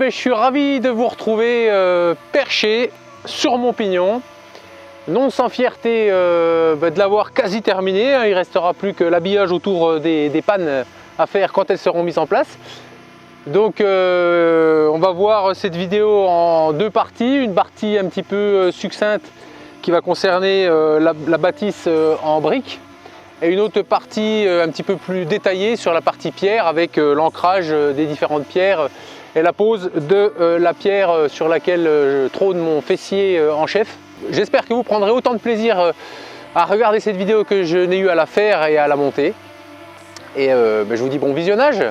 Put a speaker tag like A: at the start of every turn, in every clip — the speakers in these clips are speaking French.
A: je suis ravi de vous retrouver perché sur mon pignon. Non sans fierté de l'avoir quasi terminé. Il ne restera plus que l'habillage autour des pannes à faire quand elles seront mises en place. Donc on va voir cette vidéo en deux parties. Une partie un petit peu succincte qui va concerner la bâtisse en briques. Et une autre partie un petit peu plus détaillée sur la partie pierre avec l'ancrage des différentes pierres et la pose de la pierre sur laquelle je trône mon fessier en chef. J'espère que vous prendrez autant de plaisir à regarder cette vidéo que je n'ai eu à la faire et à la monter. Et je vous dis bon visionnage.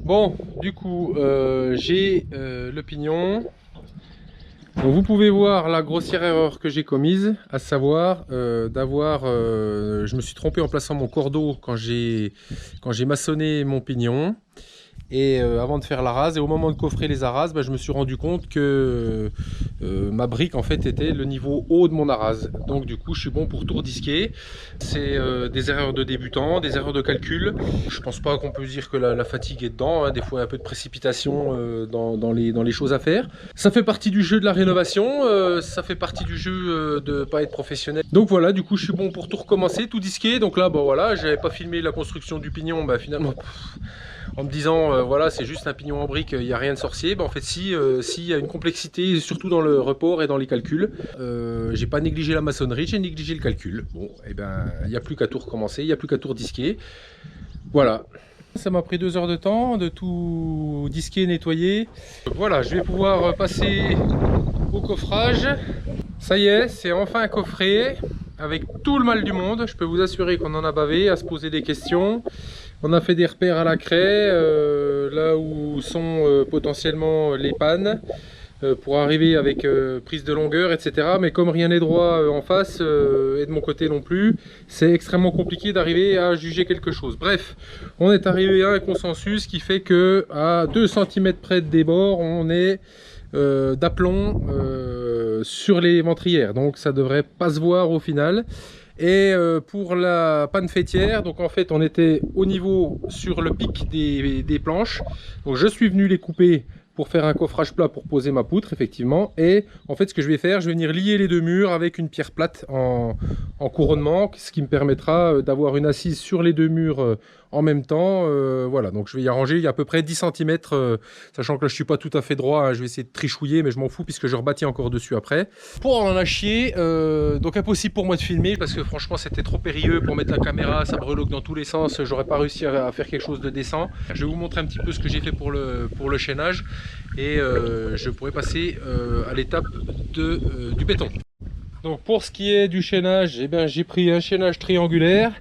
A: Bon, du coup, j'ai le pignon. Donc, vous pouvez voir la grossière erreur que j'ai commise, à savoir je me suis trompé en plaçant mon cordeau quand j'ai maçonné mon pignon. Et avant de faire la rase, et au moment de coffrer les arases, je me suis rendu compte que ma brique en fait était le niveau haut de mon arase. Donc du coup je suis bon pour tout redisquer. C'est des erreurs de débutant, des erreurs de calcul. Je pense pas qu'on peut dire que la fatigue est dedans, hein. Des fois un peu de précipitation dans les choses à faire. Ça fait partie du jeu de la rénovation, ça fait partie du jeu de pas être professionnel. Donc voilà, du coup je suis bon pour tout recommencer, tout disquer. Donc là voilà, j'avais pas filmé la construction du pignon, finalement en me disant voilà c'est juste un pignon en brique, il n'y a rien de sorcier. En fait si, il y a une complexité surtout dans le report et dans les calculs. J'ai pas négligé la maçonnerie, j'ai négligé le calcul. Bon et il n'y a plus qu'à tout recommencer, il n'y a plus qu'à tout redisquer. Voilà. Ça m'a pris 2 heures de temps de tout disquer, nettoyer. Voilà, je vais pouvoir passer au coffrage. Ça y est, c'est enfin coffré avec tout le mal du monde. Je peux vous assurer qu'on en a bavé à se poser des questions. On a fait des repères à la craie, là où sont potentiellement les pannes, pour arriver avec prise de longueur, etc. Mais comme rien n'est droit en face, et de mon côté non plus, c'est extrêmement compliqué d'arriver à juger quelque chose. Bref, on est arrivé à un consensus qui fait que à 2 cm près des bords, on est d'aplomb sur les ventrières. Donc ça devrait pas se voir au final. Et pour la panne fêtière, donc en fait on était au niveau sur le pic des planches. Donc je suis venu les couper pour faire un coffrage plat pour poser ma poutre, effectivement. Et en fait, ce que je vais faire, je vais venir lier les deux murs avec une pierre plate en couronnement, ce qui me permettra d'avoir une assise sur les deux murs en même temps. Voilà, donc je vais y arranger, il y a à peu près 10 cm, sachant que là je suis pas tout à fait droit, hein, je vais essayer de trichouiller, mais je m'en fous puisque je rebâtis encore dessus après. Pour en a chier, donc impossible pour moi de filmer parce que franchement c'était trop périlleux pour mettre la caméra, ça breloque dans tous les sens, j'aurais pas réussi à faire quelque chose de décent. Je vais vous montrer un petit peu ce que j'ai fait pour le chaînage et je pourrais passer à l'étape du béton. Donc pour ce qui est du chaînage, eh bien, j'ai pris un chaînage triangulaire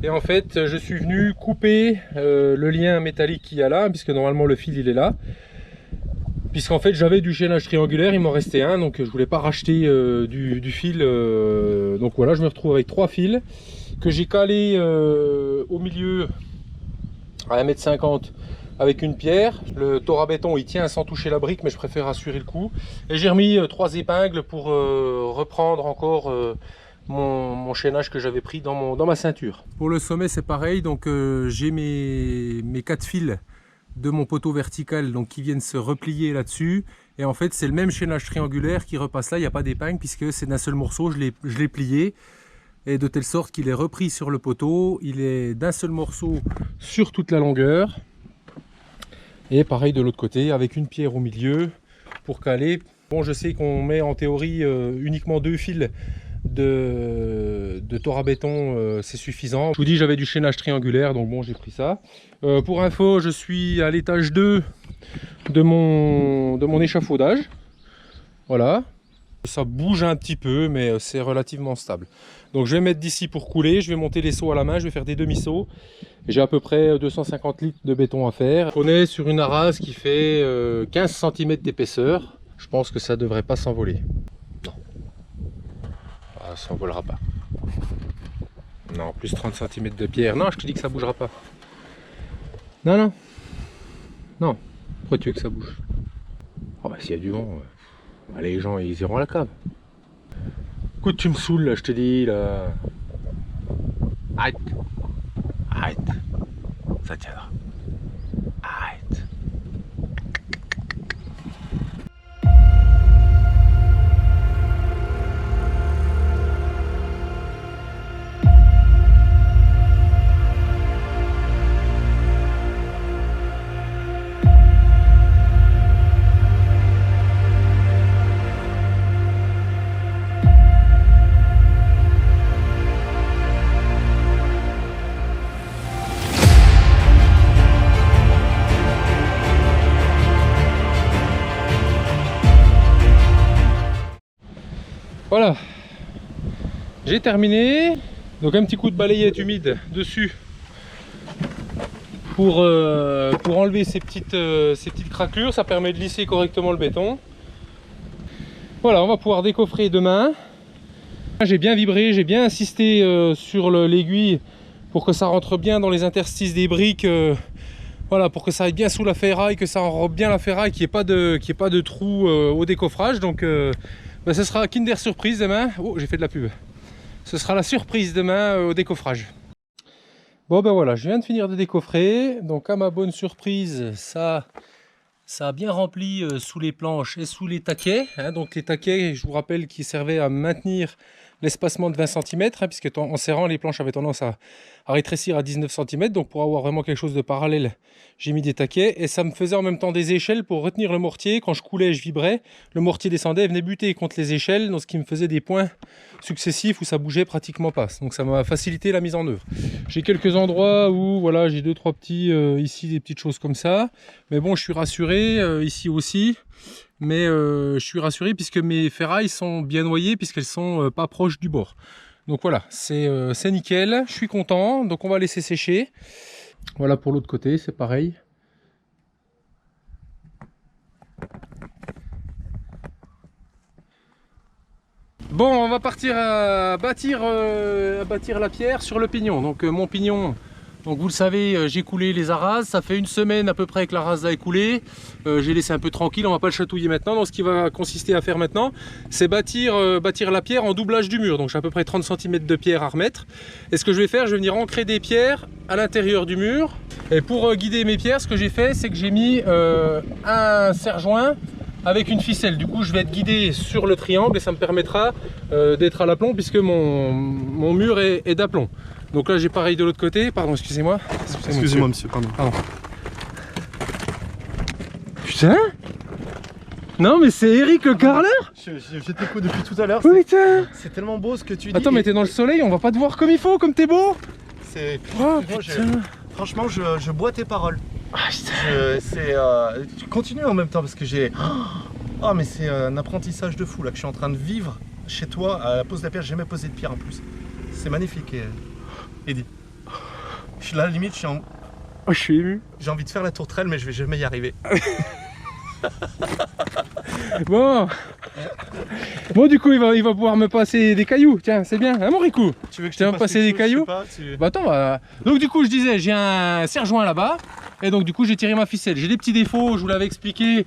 A: et en fait je suis venu couper le lien métallique qu'il y a là, puisque normalement le fil il est là. Puisqu'en fait j'avais du chaînage triangulaire, il m'en restait un, donc je voulais pas racheter du fil. Donc voilà, je me retrouve avec 3 fils que j'ai calés au milieu à 1,50 m avec une pierre. Le tor à béton il tient sans toucher la brique, mais je préfère assurer le coup. Et j'ai remis 3 épingles pour reprendre encore mon chaînage que j'avais pris dans ma ceinture. Pour le sommet c'est pareil, donc j'ai mes 4 fils de mon poteau vertical donc qui viennent se replier là-dessus. Et en fait c'est le même chaînage triangulaire qui repasse là, il n'y a pas d'épingle puisque c'est d'un seul morceau, je l'ai plié. Et de telle sorte qu'il est repris sur le poteau, il est d'un seul morceau sur toute la longueur. Et pareil de l'autre côté avec une pierre au milieu pour caler. Bon, je sais qu'on met en théorie uniquement 2 fils de tor à béton, c'est suffisant. Je vous dis, j'avais du chaînage triangulaire, donc bon, j'ai pris ça. Pour info, je suis à l'étage 2 de mon échafaudage. Voilà. Ça bouge un petit peu, mais c'est relativement stable. Donc je vais mettre d'ici pour couler, je vais monter les seaux à la main, je vais faire des demi-seaux. J'ai à peu près 250 litres de béton à faire. On est sur une arase qui fait 15 cm d'épaisseur. Je pense que ça ne devrait pas s'envoler. Non. Ça ne s'envolera pas. Non, plus 30 cm de pierre. Non, je te dis que ça ne bougera pas. Non, non. Non. Pourquoi tu veux que ça bouge? Oh bah s'il y a du vent, bah, les gens ils iront à la cave. Écoute, tu me saoules là, je te dis là. Arrête. Arrête. Ça tiendra. Arrête. Voilà, j'ai terminé. Donc un petit coup de balayette humide dessus pour enlever ces petites craquelures. Ça permet de lisser correctement le béton. Voilà, on va pouvoir décoffrer demain. J'ai bien vibré, j'ai bien insisté sur l'aiguille pour que ça rentre bien dans les interstices des briques. Voilà, pour que ça aille bien sous la ferraille, que ça enrobe bien la ferraille, qu'il n'y ait pas de trou au décoffrage. Donc ben, ce sera Kinder Surprise demain. Oh, j'ai fait de la pub. Ce sera la surprise demain au décoffrage. Bon ben voilà, je viens de finir de décoffrer. Donc à ma bonne surprise, ça a bien rempli sous les planches et sous les taquets. Hein. Donc les taquets, je vous rappelle, qui servaient à maintenir l'espacement de 20 cm, hein, puisque en serrant, les planches avaient tendance à rétrécir à 19 cm. Donc pour avoir vraiment quelque chose de parallèle, j'ai mis des taquets. Et ça me faisait en même temps des échelles pour retenir le mortier. Quand je coulais, je vibrais. Le mortier descendait, venait buter contre les échelles, donc ce qui me faisait des points successifs où ça bougeait pratiquement pas. Donc ça m'a facilité la mise en œuvre. J'ai quelques endroits où voilà, j'ai 2-3 petits, ici des petites choses comme ça. Mais bon, je suis rassuré, ici aussi. Mais je suis rassuré puisque mes ferrailles sont bien noyées puisqu'elles sont pas proches du bord. Donc voilà, c'est nickel, je suis content. Donc on va laisser sécher. Voilà pour l'autre côté, c'est pareil. Bon, on va partir à bâtir la pierre sur le pignon. Donc mon pignon, Donc vous le savez, j'ai coulé les arases, ça fait une semaine à peu près que la rase a écoulé. J'ai laissé un peu tranquille, on va pas le chatouiller maintenant. Donc ce qui va consister à faire maintenant, c'est bâtir la pierre en doublage du mur. Donc j'ai à peu près 30 cm de pierre à remettre. Et ce que je vais faire, je vais venir ancrer des pierres à l'intérieur du mur. Et pour guider mes pierres, ce que j'ai fait, c'est que j'ai mis un serre-joint avec une ficelle. Du coup je vais être guidé sur le triangle et ça me permettra d'être à l'aplomb puisque mon mur est d'aplomb. Donc là j'ai pareil de l'autre côté, pardon, excusez-moi.
B: Excusez-moi monsieur, pardon.
A: Putain. Non mais c'est Eric le carreleur.
B: Je t'écoute depuis tout à l'heure.
A: Putain.
B: C'est tellement beau ce que tu dis.
A: Attends mais t'es dans le soleil, on va pas te voir comme il faut, comme t'es beau.
B: C'est...
A: Oh,
B: Franchement je bois tes paroles.
A: Ah,
B: Tu continues en même temps parce que j'ai... Oh mais c'est un apprentissage de fou là que je suis en train de vivre chez toi à la pose de la pierre. J'ai jamais posé de pierre en plus. C'est magnifique Eddy. Je suis là à la limite,
A: je suis ému.
B: j'ai envie de faire la tourterelle mais je vais jamais y arriver.
A: Bon. Bon du coup il va pouvoir me passer des cailloux. Tiens c'est bien, hein mon Rico.
B: Tu veux que je
A: te passe passer des cailloux? Bah attends, donc du coup je disais j'ai un serre-joint là-bas. Et donc du coup j'ai tiré ma ficelle. J'ai des petits défauts, je vous l'avais expliqué.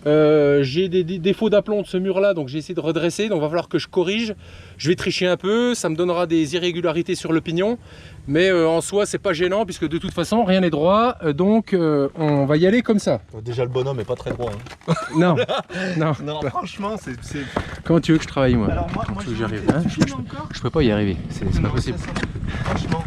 A: J'ai des défauts d'aplomb de ce mur là, donc j'ai essayé de redresser. Donc il va falloir que je corrige. Je vais tricher un peu, ça me donnera des irrégularités sur le pignon. Mais en soi c'est pas gênant puisque de toute façon rien n'est droit. Donc on va y aller comme ça.
B: Déjà le bonhomme est pas très droit. Hein.
A: Non, non.
B: Non franchement c'est...
A: Comment tu veux que je travaille moi?
B: Alors moi
A: j'y arrive, hein? Je peux pas y arriver, c'est pas possible.
B: Franchement.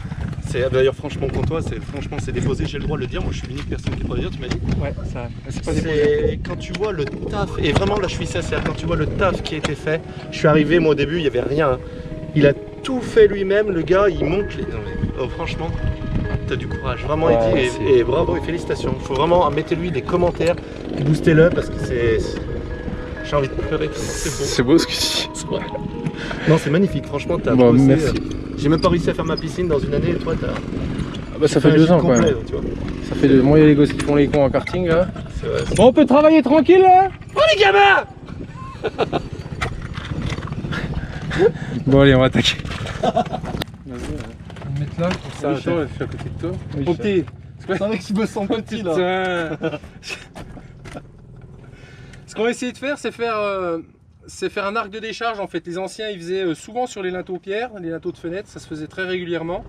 B: D'ailleurs franchement pour toi, c'est déposé, j'ai le droit de le dire, moi je suis l'unique personne qui peut le dire, tu m'as dit.
A: Ouais, ça c'est pas déposé.
B: Quand tu vois le taf, et vraiment là je suis sincère, quand tu vois le taf qui a été fait, je suis arrivé moi au début, il n'y avait rien. Il a tout fait lui-même, le gars, il monte les... Non, mais, franchement, t'as du courage, vraiment Eddy, et bravo et félicitations. Il faut vraiment mettre lui des commentaires, boostez-le parce que c'est... J'ai envie de pleurer, c'est beau.
A: C'est beau ce que tu dis.
B: C'est vrai. Non c'est magnifique, franchement t'as
A: bon,
B: bossé.
A: Merci.
B: J'ai même pas réussi à faire ma piscine dans une année et toi t'as...
A: Ah bah ça fait 2 ans quand même.
B: Tu vois.
A: Ça fait 2 ans, il y a les gosses qui font les cons en karting là.
B: Vrai,
A: bon on peut travailler tranquille là.
B: Oh les gamins.
A: Bon allez on va attaquer. Vas-y, on va me mettre là comme ça, attends, je suis à côté de toi.
B: Oui,
A: Mon petit.
B: C'est vrai que je me sens petit là.
A: Ce qu'on va essayer de faire, c'est faire un arc de décharge en fait. Les anciens ils faisaient souvent sur les linteaux pierre, les linteaux de fenêtre, ça se faisait très régulièrement.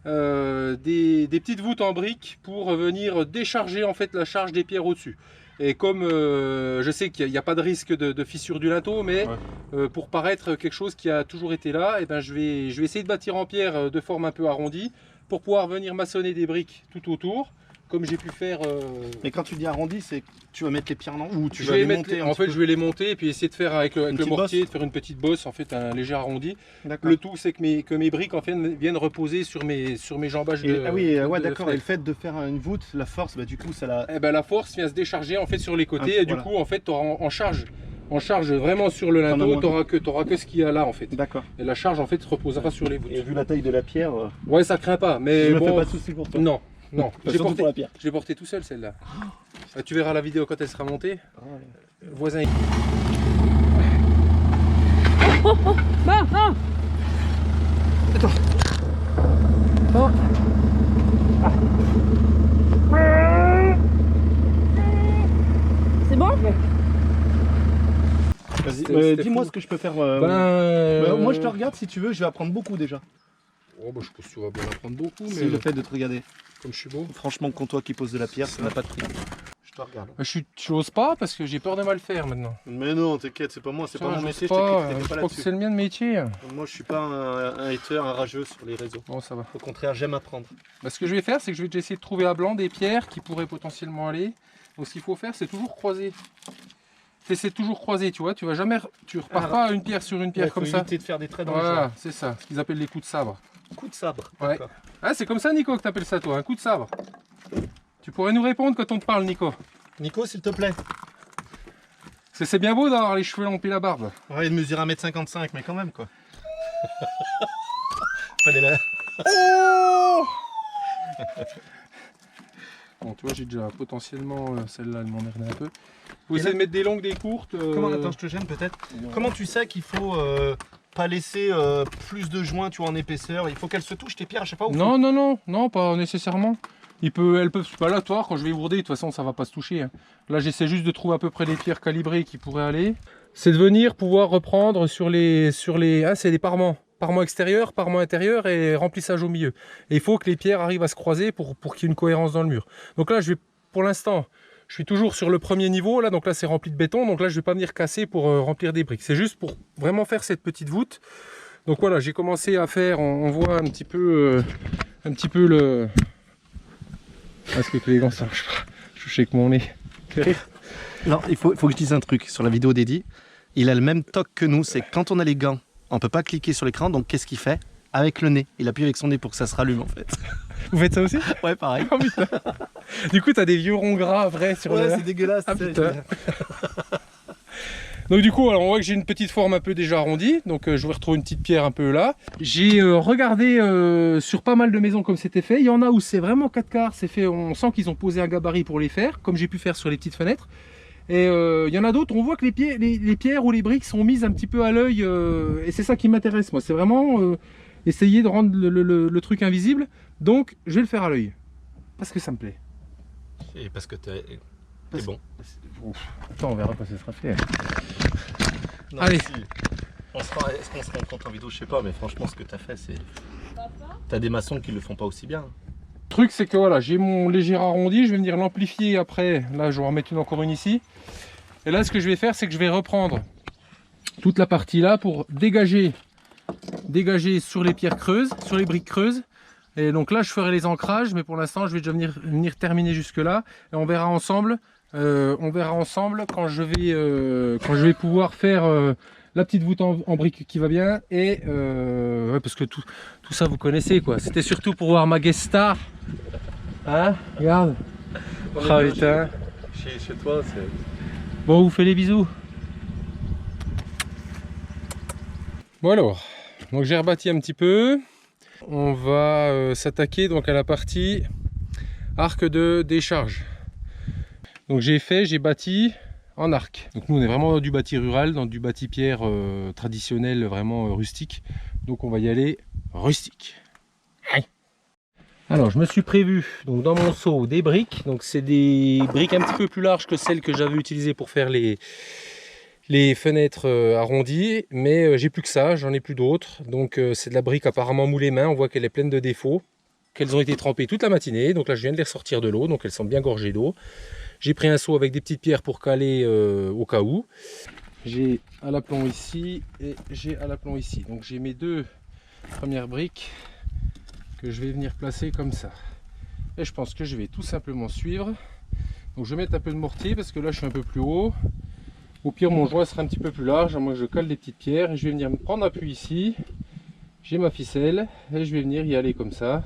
A: Des petites voûtes en briques pour venir décharger en fait la charge des pierres au-dessus. Et comme je sais qu'il n'y a pas de risque de fissure du linteau, mais pour paraître quelque chose qui a toujours été là, et ben je vais essayer de bâtir en pierre de forme un peu arrondie pour pouvoir venir maçonner des briques tout autour. Comme j'ai pu faire.
B: Mais quand tu dis arrondi, c'est que tu vas mettre les pierres en ou tu
A: je
B: vas
A: vais
B: les monter
A: en fait, je vais les monter et puis essayer de faire avec le mortier,
B: bosse.
A: de faire une petite bosse, en fait, un léger arrondi.
B: D'accord.
A: Le tout, c'est que mes briques en fait viennent reposer sur mes jambages de.
B: Ah oui, ouais,
A: de
B: d'accord. Et le
A: fenêtre.
B: fait de faire une voûte, la force, bah du coup, ça la.
A: Eh ben, la force vient se décharger en fait sur les côtés et du coup, en fait, tu auras en charge vraiment sur le linteau, tu auras que ce qu'il y a là en fait.
B: D'accord.
A: Et la charge en fait reposera sur les voûtes.
B: Et vu la taille de la pierre,
A: Ouais, ça craint pas, mais
B: je me
A: bon.
B: fais pas de soucis pour toi.
A: Non. Non, je
B: je
A: l'ai porté tout seul celle-là. Tu verras la vidéo quand elle sera montée. Voisin.
B: Attends.
A: Oh.
C: C'est bon?
B: Vas-y, dis-moi ce que je peux faire. Moi je te regarde si tu veux, je vais apprendre beaucoup déjà.
A: Oh bah je pense que tu vas bien apprendre beaucoup, mais
B: C'est le fait de te regarder.
A: comme je suis beau.
B: Franchement, quand toi qui poses de la pierre, ça n'a pas de prix. Je te regarde.
A: Je n'ose pas parce que j'ai peur de mal faire maintenant.
B: Mais non, t'inquiète, c'est pas moi, c'est pas mon métier,
A: Je
B: je
A: crois
B: t'inquiète pas
A: que
B: là-dessus.
A: c'est le mien de métier.
B: Moi je suis pas un hater, un rageux sur les réseaux.
A: Bon ça va.
B: Au contraire, j'aime apprendre.
A: Bah, ce que je vais faire, c'est que je vais déjà essayer de trouver à blanc des pierres qui pourraient potentiellement aller. Donc ce qu'il faut faire, c'est toujours croiser. C'est toujours croiser, tu vois, tu repars pas une pierre sur une pierre comme ça.
B: Éviter de faire des traits dans le
A: Voilà, c'est ça, ce qu'ils appellent les coups de sabre.
B: coup de sabre.
A: Ouais. Ah, c'est comme ça, Nico, que t'appelles ça, toi, un coup de sabre. Tu pourrais nous répondre quand on te parle, Nico.
B: Nico, s'il te plaît.
A: Parce que c'est bien beau d'avoir les cheveux longs et la barbe.
B: Ouais, il mesure 1m55, mais quand même, quoi. Fallait la...
A: Oh bon, tu vois, j'ai déjà potentiellement celle-là, elle m'emmerdait un peu. Faut essayer de mettre des longues, des courtes.
B: Comment, attends, je te gêne peut-être. Comment tu sais qu'il faut pas laisser plus de joints, tu vois, en épaisseur. Il faut qu'elles se touchent tes pierres à chaque fois ou
A: Non, non, non, non, pas nécessairement. Elles peuvent, pas là, toi, quand je vais ourder, de toute façon, ça va pas se toucher. Hein. Là, j'essaie juste de trouver à peu près les pierres calibrées qui pourraient aller. C'est de venir pouvoir reprendre sur les, ah, c'est des parements. Parement extérieur, parement intérieur et remplissage au milieu. Et il faut que les pierres arrivent à se croiser pour qu'il y ait une cohérence dans le mur. Donc là, pour l'instant, je suis toujours sur le premier niveau. Là, donc là, c'est rempli de béton. Donc là, je ne vais pas venir casser pour remplir des briques. C'est juste pour vraiment faire cette petite voûte. Donc voilà, j'ai commencé à faire, on voit un petit peu le... Est-ce que les gants, ça marche pas? Je sais que mon nez.
B: Non, il faut que je dise un truc sur la vidéo d'Eddy. Il a le même toc que nous, c'est quand on a les gants, on peut pas cliquer sur l'écran, donc qu'est-ce qu'il fait? Avec le nez, il appuie avec son nez pour que ça se rallume en fait.
A: Vous faites ça aussi?
B: Ouais, pareil.
A: Oh putain. Du coup, t'as des vieux ronds gras après sur
B: ouais,
A: le...
B: c'est dégueulasse.
A: Ah, putain. Donc du coup, alors, on voit que j'ai une petite forme un peu déjà arrondie, donc je vais retrouver une petite pierre un peu là. J'ai regardé sur pas mal de maisons comme c'était fait. Il y en a où c'est vraiment 4 quarts, c'est fait, on sent qu'ils ont posé un gabarit pour les faire, comme j'ai pu faire sur les petites fenêtres. Et il y en a d'autres, on voit que les pierres ou les briques sont mises un petit peu à l'œil, et c'est ça qui m'intéresse moi, c'est vraiment essayer de rendre le truc invisible. Donc je vais le faire à l'œil, parce que ça me plaît.
B: Et parce que t'es bon.
A: Attends, on verra quand ça sera fait.
B: Non,
A: allez.
B: Si. Est-ce qu'on se rend compte en vidéo? Je sais pas, mais franchement, ce que t'as fait, c'est... T'as des maçons qui le font pas aussi bien.
A: Le truc, c'est que voilà, j'ai mon léger arrondi, je vais venir l'amplifier après. Là, je vais en remettre encore une ici. Et là, ce que je vais faire, c'est que je vais reprendre toute la partie là pour dégager sur les pierres creuses, sur les briques creuses. Et donc là, je ferai les ancrages, mais pour l'instant, je vais déjà venir terminer jusque là. Et on verra ensemble quand je vais pouvoir faire la petite voûte en briques qui va bien. Et ouais, parce que tout ça, vous connaissez quoi. C'était surtout pour voir ma guest star. Hein, regarde. Ah putain.
B: Chez toi, c'est...
A: Bon, on vous fait les bisous. Bon alors, donc j'ai rebâti un petit peu. On va s'attaquer donc à la partie arc de décharge. Donc j'ai bâti en arc. Donc nous on est vraiment dans du bâti rural, dans du bâti pierre traditionnel, vraiment rustique. Donc on va y aller rustique. Aïe. Alors je me suis prévu donc dans mon seau des briques. Donc c'est des briques un petit peu plus larges que celles que j'avais utilisées pour faire les fenêtres arrondies, mais j'ai plus que ça, j'en ai plus d'autres. Donc c'est de la brique apparemment moulée main, on voit qu'elle est pleine de défauts, qu'elles ont été trempées toute la matinée. Donc là je viens de les ressortir de l'eau, donc elles sont bien gorgées d'eau. J'ai pris un seau avec des petites pierres pour caler au cas où. J'ai à l'aplomb ici et j'ai à l'aplomb ici. Donc j'ai mes deux premières briques que je vais venir placer comme ça. Et je pense que je vais tout simplement suivre. Donc je vais mettre un peu de mortier parce que là je suis un peu plus haut. Au pire, mon joint sera un petit peu plus large, à moins que je cale des petites pierres. Et je vais venir me prendre appui ici. J'ai ma ficelle et je vais venir y aller comme ça.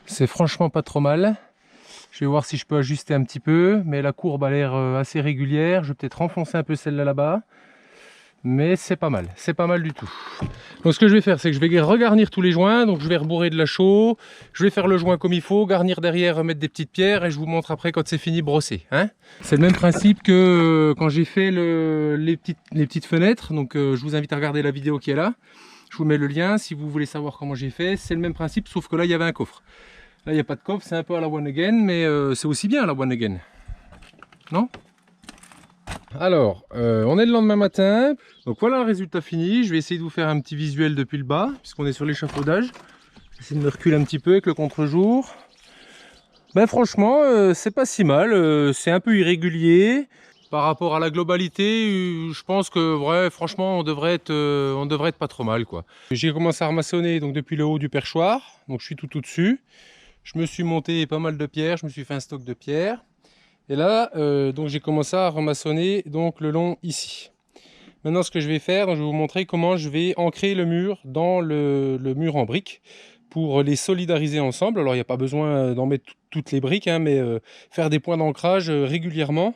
A: C'est franchement pas trop mal. Je vais voir si je peux ajuster un petit peu, mais la courbe a l'air assez régulière. Je vais peut-être renfoncer un peu celle-là là-bas. mais c'est pas mal du tout. Donc ce que je vais faire, c'est que je vais regarnir tous les joints, donc je vais rebourrer de la chaux, je vais faire le joint comme il faut, garnir derrière, remettre des petites pierres et je vous montre après quand c'est fini brosser. Hein, c'est le même principe que quand j'ai fait les petites fenêtres, donc je vous invite à regarder la vidéo qui est là. Je vous mets le lien si vous voulez savoir comment j'ai fait. C'est le même principe, sauf que là il y avait un coffre. Là il n'y a pas de coffre, c'est un peu à la one again, mais c'est aussi bien à la one again. Non ? Alors, on est le lendemain matin, donc voilà le résultat fini. Je vais essayer de vous faire un petit visuel depuis le bas, puisqu'on est sur l'échafaudage. J'essaie de me reculer un petit peu avec le contre-jour. Ben franchement, c'est pas si mal, c'est un peu irrégulier. Par rapport à la globalité, je pense que franchement, on devrait être pas trop mal, quoi. J'ai commencé à ramassonner donc, depuis le haut du perchoir, donc je suis tout au-dessus. Je me suis monté pas mal de pierres, je me suis fait un stock de pierres. Et là, donc j'ai commencé à remaçonner donc le long ici. Maintenant, ce que je vais faire, donc, je vais vous montrer comment je vais ancrer le mur dans le mur en briques pour les solidariser ensemble. Alors, il n'y a pas besoin d'en mettre toutes les briques, hein, mais faire des points d'ancrage régulièrement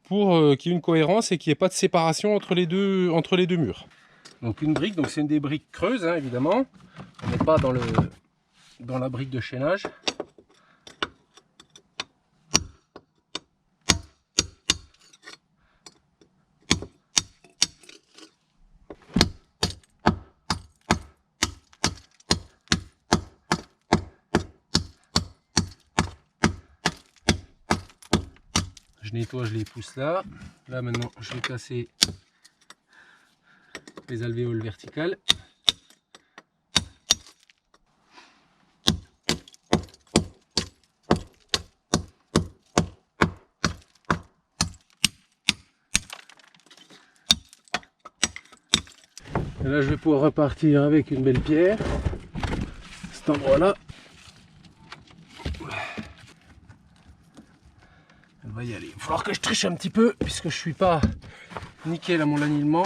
A: pour qu'il y ait une cohérence et qu'il n'y ait pas de séparation entre les deux murs. Donc une brique, donc c'est une des briques creuses, hein, évidemment. On n'est pas dans la brique de chaînage. Je nettoie, je les pousse là. Là maintenant, je vais casser les alvéoles verticales. Et là, je vais pouvoir repartir avec une belle pierre. Cet endroit-là. Elle va y aller. Il va falloir que je triche un petit peu puisque je suis pas nickel à mon alignement.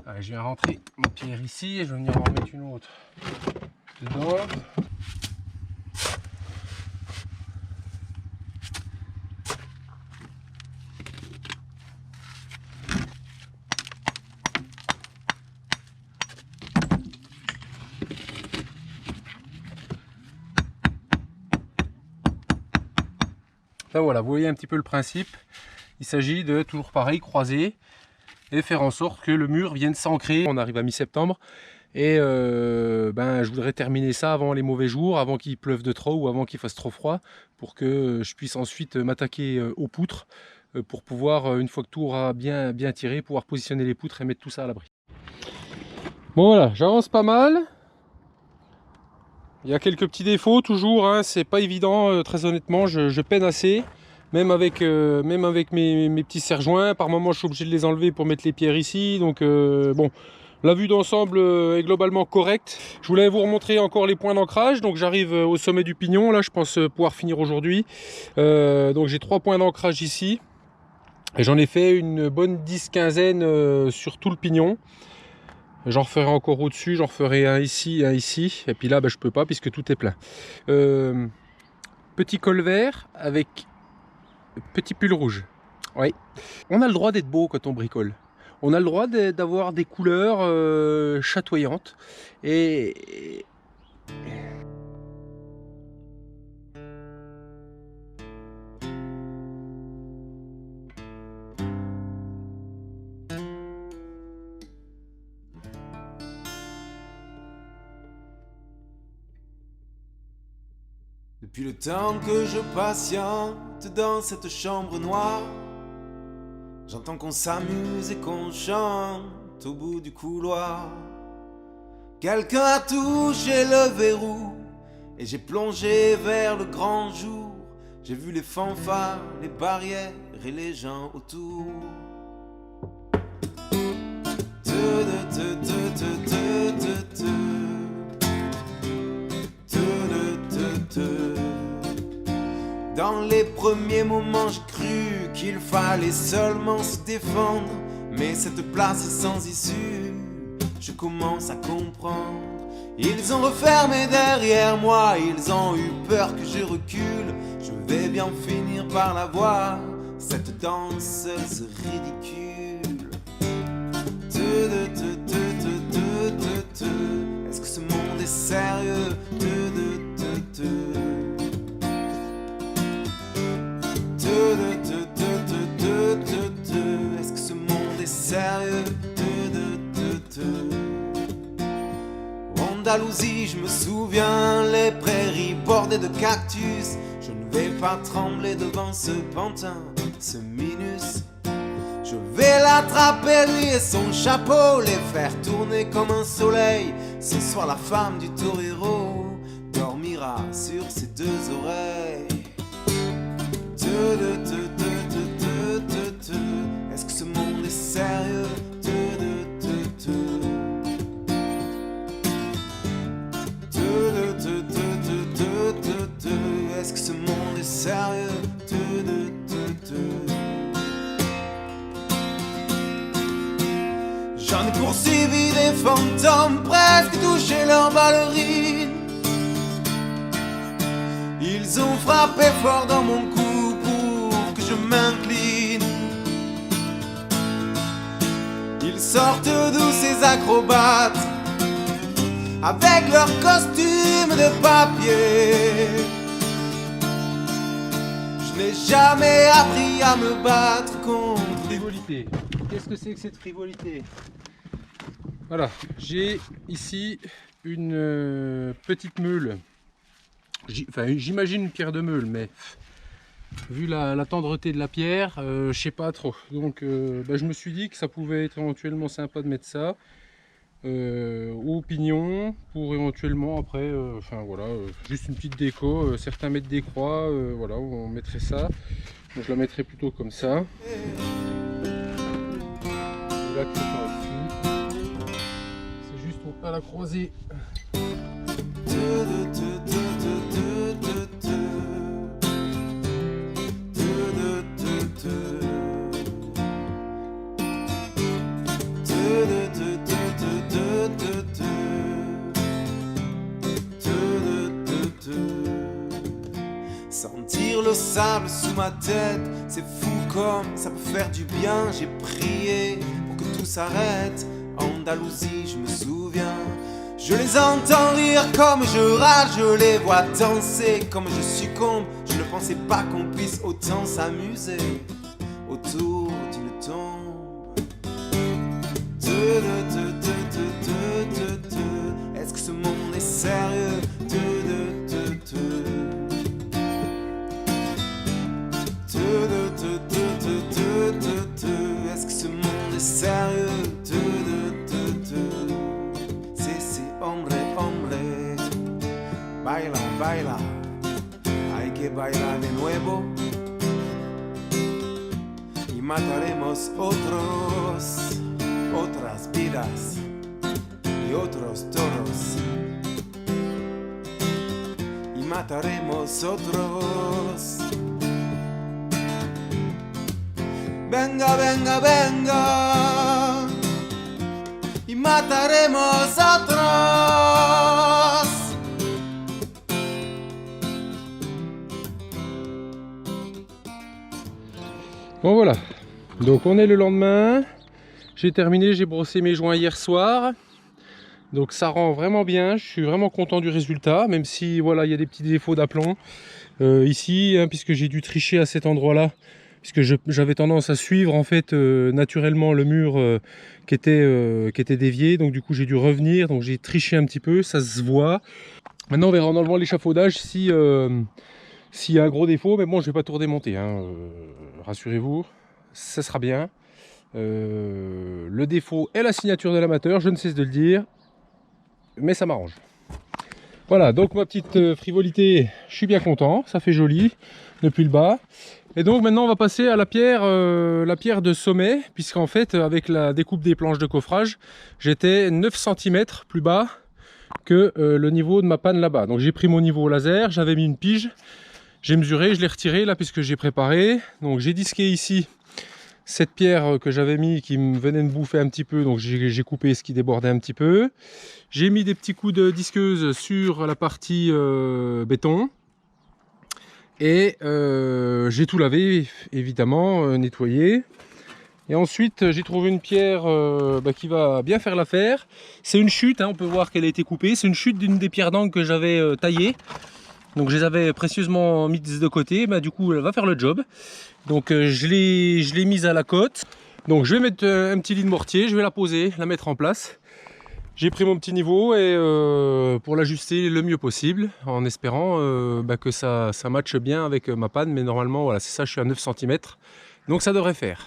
A: Allez, je vais rentrer ma pierre ici et je vais venir en remettre une autre dedans. Là voilà, vous voyez un petit peu le principe. Il s'agit de toujours pareil, croiser et faire en sorte que le mur vienne s'ancrer. On arrive à mi-septembre et je voudrais terminer ça avant les mauvais jours, avant qu'il pleuve de trop ou avant qu'il fasse trop froid, pour que je puisse ensuite m'attaquer aux poutres pour pouvoir, une fois que tout aura bien tiré, pouvoir positionner les poutres et mettre tout ça à l'abri. Bon voilà, j'avance pas mal. Il y a quelques petits défauts toujours, hein, c'est pas évident, très honnêtement, je peine assez. Même avec mes petits serre-joints, par moment je suis obligé de les enlever pour mettre les pierres ici. Donc bon, la vue d'ensemble est globalement correcte. Je voulais vous remontrer encore les points d'ancrage. Donc j'arrive au sommet du pignon, là je pense pouvoir finir aujourd'hui. Donc j'ai 3 points d'ancrage ici. Et j'en ai fait une bonne 10-15 sur tout le pignon. J'en referai encore au-dessus, j'en referai un ici, et puis là je peux pas puisque tout est plein. Petit col vert avec petit pull rouge. Oui. On a le droit d'être beau quand on bricole. On a le droit d'avoir des couleurs chatoyantes. Et
C: depuis le temps que je patiente dans cette chambre noire, j'entends qu'on s'amuse et qu'on chante au bout du couloir. Quelqu'un a touché le verrou et j'ai plongé vers le grand jour. J'ai vu les fanfares, les barrières et les gens autour. Dans les premiers moments j'ai cru qu'il fallait seulement se défendre, mais cette place est sans issue, je commence à comprendre. Ils ont refermé derrière moi, ils ont eu peur que je recule. Je vais bien finir par la voir, cette danseuse ridicule. Est-ce que ce monde est sérieux? Est-ce que ce monde est sérieux? Andalousie, je me souviens, les prairies bordées de cactus. Je ne vais pas trembler devant ce pantin, ce minus. Je vais l'attraper lui et son chapeau, les faire tourner comme un soleil. Ce soir la femme du torero dormira sur ses deux oreilles. Est-ce que ce monde est sérieux? Est-ce que ce monde est sérieux? J'en ai poursuivi des fantômes, presque touché leurs ballerines. Ils ont frappé fort dans mon cou pour que je m'incline. Ils sortent d'où ces acrobates avec leurs costumes de papier. Je n'ai jamais appris à me battre contre
A: Frivolité. Qu'est-ce que c'est que cette frivolité? Voilà, j'ai ici une petite meule. Enfin, j'imagine une pierre de meule, mais vu la tendreté de la pierre, je sais pas trop. Donc je me suis dit que ça pouvait être éventuellement sympa de mettre ça au pignon pour éventuellement après, enfin voilà, juste une petite déco. Certains mettent des croix, voilà, on mettrait ça. Moi, je la mettrais plutôt comme ça. Et là, c'est juste à la croisée.
C: Sentir le sable sous ma tête, c'est fou comme ça peut faire du bien. J'ai prié pour que tout s'arrête. Andalousie, je me souviens. Je les entends rire comme je rage, je les vois danser comme je succombe. Je ne pensais pas qu'on puisse autant s'amuser autour d'une tombe. Est-ce que ce monde est sérieux? Est-ce que ce monde est sérieux? Si, hombre, hombre. Baila, baila. Hay que bailar de nuevo. Y mataremos otras vidas y otros toros. Y mataremos otros. Venga, venga, venga, y mataremos otros.
A: Bon voilà, donc on est le lendemain. J'ai terminé, j'ai brossé mes joints hier soir. Donc ça rend vraiment bien, je suis vraiment content du résultat, même si voilà, il y a des petits défauts d'aplomb ici, hein, puisque j'ai dû tricher à cet endroit-là. Puisque j'avais tendance à suivre en fait naturellement le mur qui était dévié, donc du coup j'ai dû revenir, donc j'ai triché un petit peu, ça se voit. Maintenant on verra en enlevant l'échafaudage s'il y a un gros défaut, mais bon je vais pas tout redémonter, hein, rassurez-vous, ça sera bien. Le défaut est la signature de l'amateur, je ne cesse de le dire, mais ça m'arrange. Voilà, donc ma petite frivolité, je suis bien content, ça fait joli depuis le bas. Et donc maintenant on va passer à la pierre de sommet, puisqu'en fait avec la découpe des planches de coffrage, j'étais 9 cm plus bas que le niveau de ma panne là-bas. Donc j'ai pris mon niveau au laser, j'avais mis une pige, J'ai mesuré, je l'ai retiré là puisque j'ai préparé. Donc j'ai disqué ici cette pierre que j'avais mis qui me venait de bouffer un petit peu, donc j'ai coupé ce qui débordait un petit peu. J'ai mis des petits coups de disqueuse sur la partie béton. Et j'ai tout lavé, évidemment, nettoyé. Et ensuite, j'ai trouvé une pierre qui va bien faire l'affaire. C'est une chute, hein, on peut voir qu'elle a été coupée. C'est une chute d'une des pierres d'angle que j'avais taillées. Donc je les avais précieusement mises de côté. Du coup, elle va faire le job. Donc je l'ai mise à la cote. Donc je vais mettre un petit lit de mortier, je vais la poser, la mettre en place. J'ai pris mon petit niveau et pour l'ajuster le mieux possible, en espérant que ça matche bien avec ma panne. Mais normalement, voilà, c'est ça, je suis à 9 cm. Donc ça devrait faire.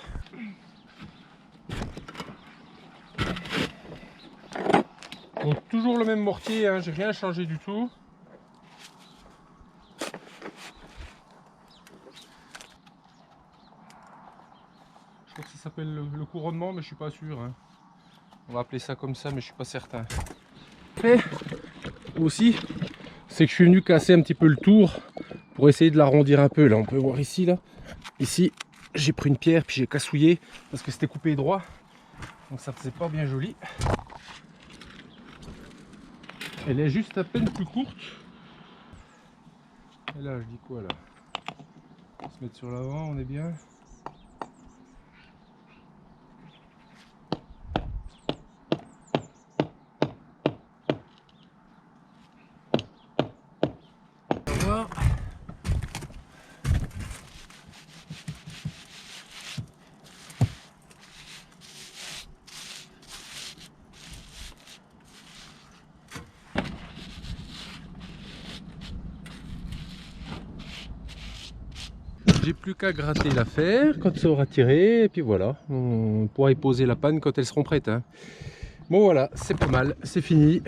A: Donc toujours le même mortier, hein, j'ai rien changé du tout. Je crois que ça s'appelle le couronnement, mais je suis pas sûr. Hein. On va appeler ça comme ça, mais je suis pas certain. Et aussi, c'est que je suis venu casser un petit peu le tour pour essayer de l'arrondir un peu. Là, on peut voir ici, là. Ici, j'ai pris une pierre puis j'ai cassouillé parce que c'était coupé droit. Donc ça faisait pas bien joli. Elle est juste à peine plus courte. Et là, je dis quoi là? On va se mettre sur l'avant, on est bien. On va voir. J'ai plus qu'à gratter l'affaire quand ça aura tiré, et puis voilà, on pourra y poser la panne quand elles seront prêtes. Hein. Bon voilà, c'est pas mal, c'est fini.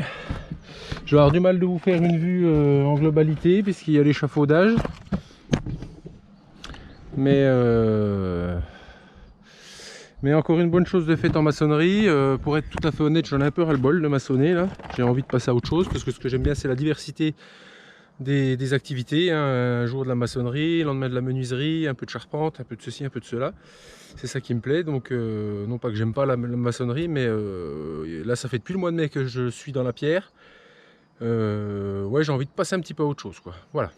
A: Je vais avoir du mal de vous faire une vue en globalité, puisqu'il y a l'échafaudage. Mais encore une bonne chose de faite en maçonnerie. Pour être tout à fait honnête, j'en ai un peu ras-le-bol de maçonner là. J'ai envie de passer à autre chose, parce que ce que j'aime bien, c'est la diversité des activités, hein. Un jour de la maçonnerie, le lendemain de la menuiserie, un peu de charpente, un peu de ceci, un peu de cela. C'est ça qui me plaît. Donc non pas que j'aime pas la maçonnerie, mais là ça fait depuis le mois de mai que je suis dans la pierre. Ouais, j'ai envie de passer un petit peu à autre chose, quoi. Voilà.